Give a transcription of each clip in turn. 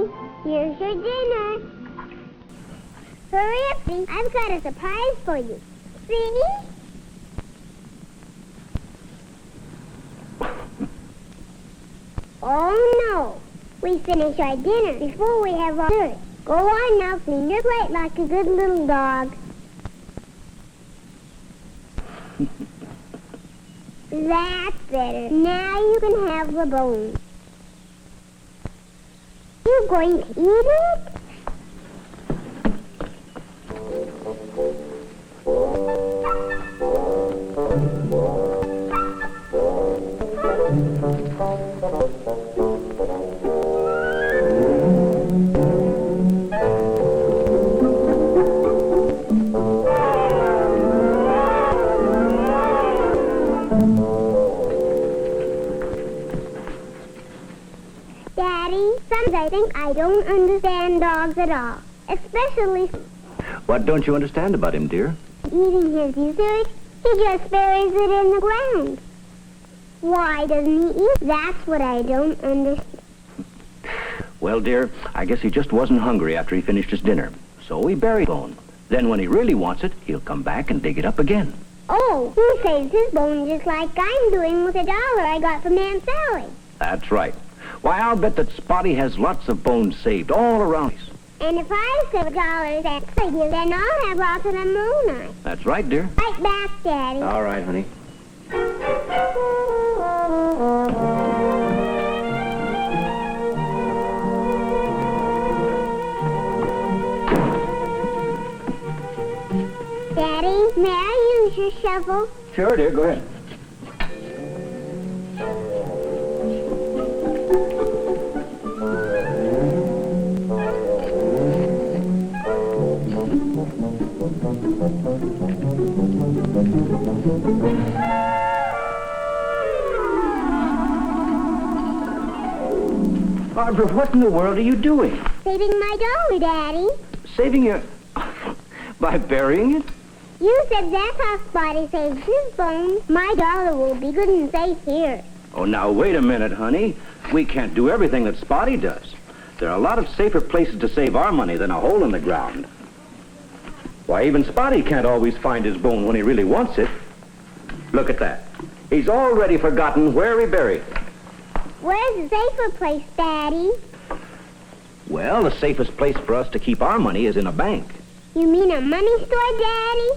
Daddy, here's your dinner. Hurry up, please. I've got a surprise for you. See? Oh, no. We finish our dinner before we have our dessert. Go on now, clean your plate like a good little dog. That's better. Now you can have the bone. You going to eat it? Daddy, sometimes I think I don't understand dogs at all. Especially What don't you understand about him, dear? eating his dessert. He just buries it in the ground. Why doesn't he eat? That's what I don't understand. Well, dear, I guess he just wasn't hungry after he finished his dinner. So we bury bone. Then when he really wants it, he'll come back and dig it up again. Oh, he saves his bone just like I'm doing with $1 I got from Aunt Sally. That's right. Why, I'll bet that Spotty has lots of bones saved all around. And if I save $1 at figure, then I'll have lots of them, won't I? That's right, dear. Right back, Daddy. All right, honey. Daddy, may I use your shovel? Sure, dear. Go ahead. Barbara, what in the world are you doing? Saving my $1, Daddy. Saving your... by burying it? You said that's how Spotty saves his bones. My $1 will be good and safe here. Oh, now, wait a minute, honey. We can't do everything that Spotty does. There are a lot of safer places to save our money than a hole in the ground. Why, even Spotty can't always find his bone when he really wants it. Look at that. He's already forgotten where he buried it. Where's the safer place, Daddy? Well, the safest place for us to keep our money is in a bank. You mean a money store, Daddy?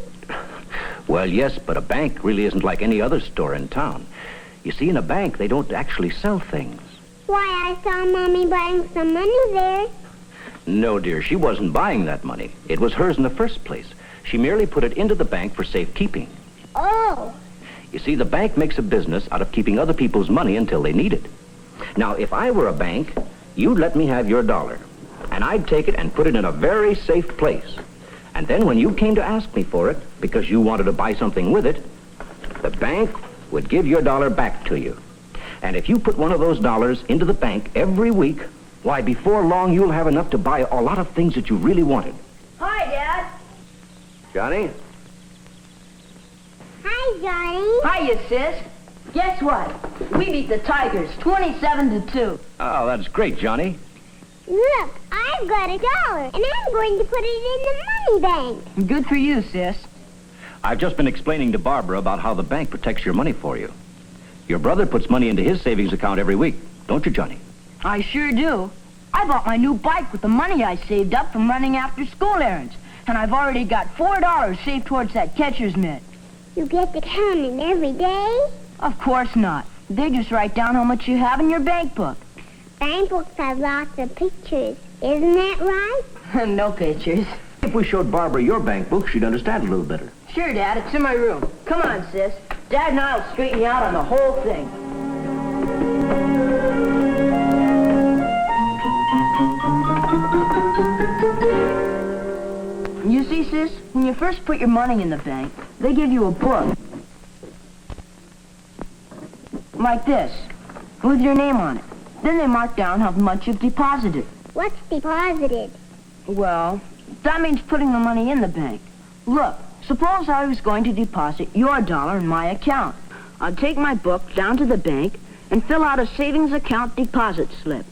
Well, yes, but a bank really isn't like any other store in town. You see, in a bank, they don't actually sell things. Why, I saw Mommy buying some money there. No, dear, she wasn't buying that money. It was hers in the first place. She merely put it into the bank for safekeeping. Oh. You see, the bank makes a business out of keeping other people's money until they need it. Now, if I were a bank, you'd let me have your $1, and I'd take it and put it in a very safe place. And then when you came to ask me for it, because you wanted to buy something with it, the bank would give your $1 back to you. And if you put one of those dollars into the bank every week, why, before long, you'll have enough to buy a lot of things that you really wanted. Hi, Dad. Johnny? Hi, Johnny. Hiya, sis. Guess what? We beat the Tigers 27-2. Oh, that's great, Johnny. Look, I've got $1, and I'm going to put it in the money bank. Good for you, sis. I've just been explaining to Barbara about how the bank protects your money for you. Your brother puts money into his savings account every week, don't you, Johnny? I sure do. I bought my new bike with the money I saved up from running after school errands. And I've already got $4 saved towards that catcher's mitt. You get to count it every day? Of course not. They just write down how much you have in your bank book. Bank books have lots of pictures. Isn't that right? No pictures. If we showed Barbara your bank book, she'd understand a little better. Sure, Dad. It's in my room. Come on, sis. Dad and I'll straighten you out on the whole thing. You see, sis, when you first put your money in the bank, they give you a book. Like this, with your name on it. Then they mark down how much you've deposited. What's deposited? Well, that means putting the money in the bank. Look, suppose I was going to deposit your $1 in my account. I'd take my book down to the bank and fill out a savings account deposit slip.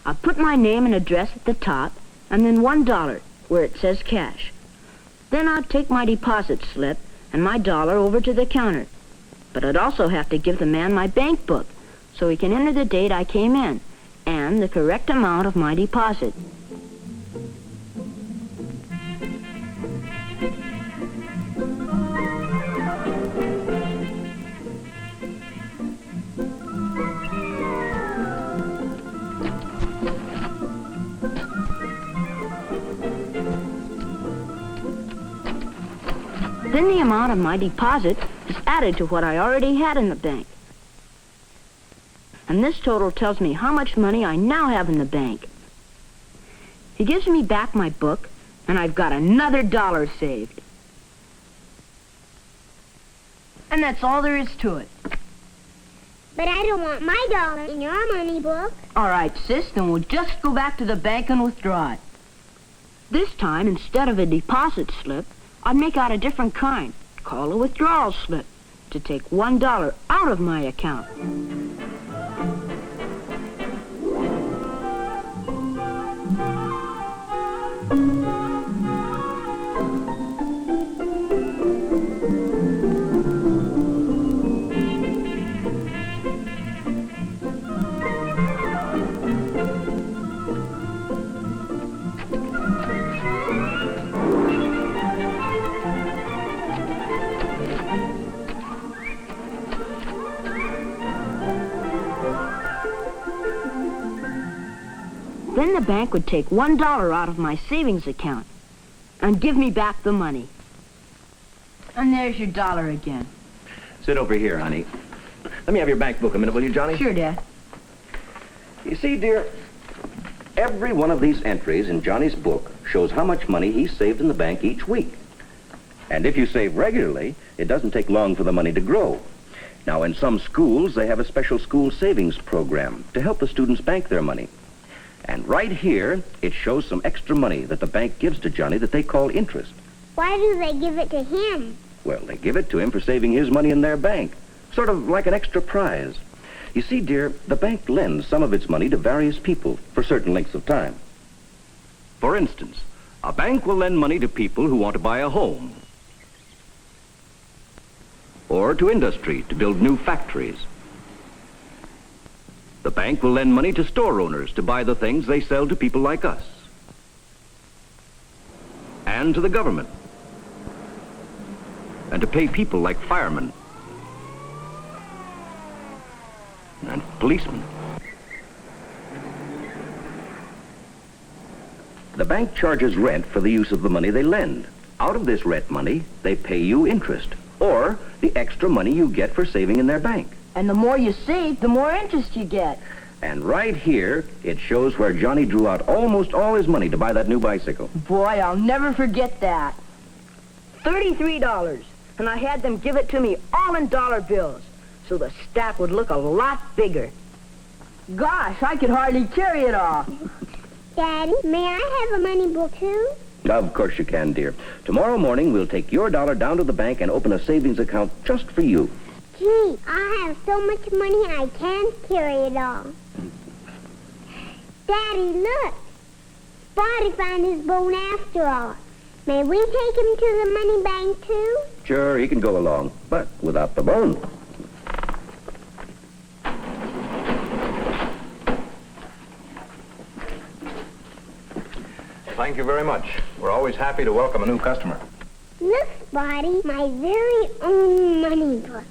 I'll put my name and address at the top, and then $1 where it says cash. Then I'll take my deposit slip and my dollar over to the counter. But I'd also have to give the man my bank book so he can enter the date I came in and the correct amount of my deposit. Then the amount of my deposit is added to what I already had in the bank. And this total tells me how much money I now have in the bank. He gives me back my book, and I've got another $1 saved. And that's all there is to it. But I don't want my dollar in your money book. All right, sis, then we'll just go back to the bank and withdraw it. This time, instead of a deposit slip, I'd make out a different kind, called a withdrawal slip, to take $1 out of my account. Then the bank would take $1 out of my savings account and give me back the money. And there's your $1 again. Sit over here, honey. Let me have your bank book a minute, will you, Johnny? Sure, Dad. You see, dear, every one of these entries in Johnny's book shows how much money he's saved in the bank each week. And if you save regularly, it doesn't take long for the money to grow. Now, in some schools, they have a special school savings program to help the students bank their money. And right here, it shows some extra money that the bank gives to Johnny that they call interest. Why do they give it to him? Well, they give it to him for saving his money in their bank, sort of like an extra prize. You see, dear, the bank lends some of its money to various people for certain lengths of time. For instance, a bank will lend money to people who want to buy a home, or to industry to build new factories. The bank will lend money to store owners to buy the things they sell to people like us, and to the government, and to pay people like firemen and policemen. The bank charges rent for the use of the money they lend. Out of this rent money, they pay you interest, or the extra money you get for saving in their bank. And the more you save, the more interest you get. And right here, it shows where Johnny drew out almost all his money to buy that new bicycle. Boy, I'll never forget that. $33, and I had them give it to me all in dollar bills, so the stack would look a lot bigger. Gosh, I could hardly carry it all. Daddy, may I have a money book too? Of course you can, dear. Tomorrow morning, we'll take your dollar down to the bank and open a savings account just for you. Gee, I have so much money I can't carry it all. Daddy, look. Spotty found his bone after all. May we take him to the money bank too? Sure, he can go along, but without the bone. Thank you very much. We're always happy to welcome a new customer. Look, Spotty, my very own money book.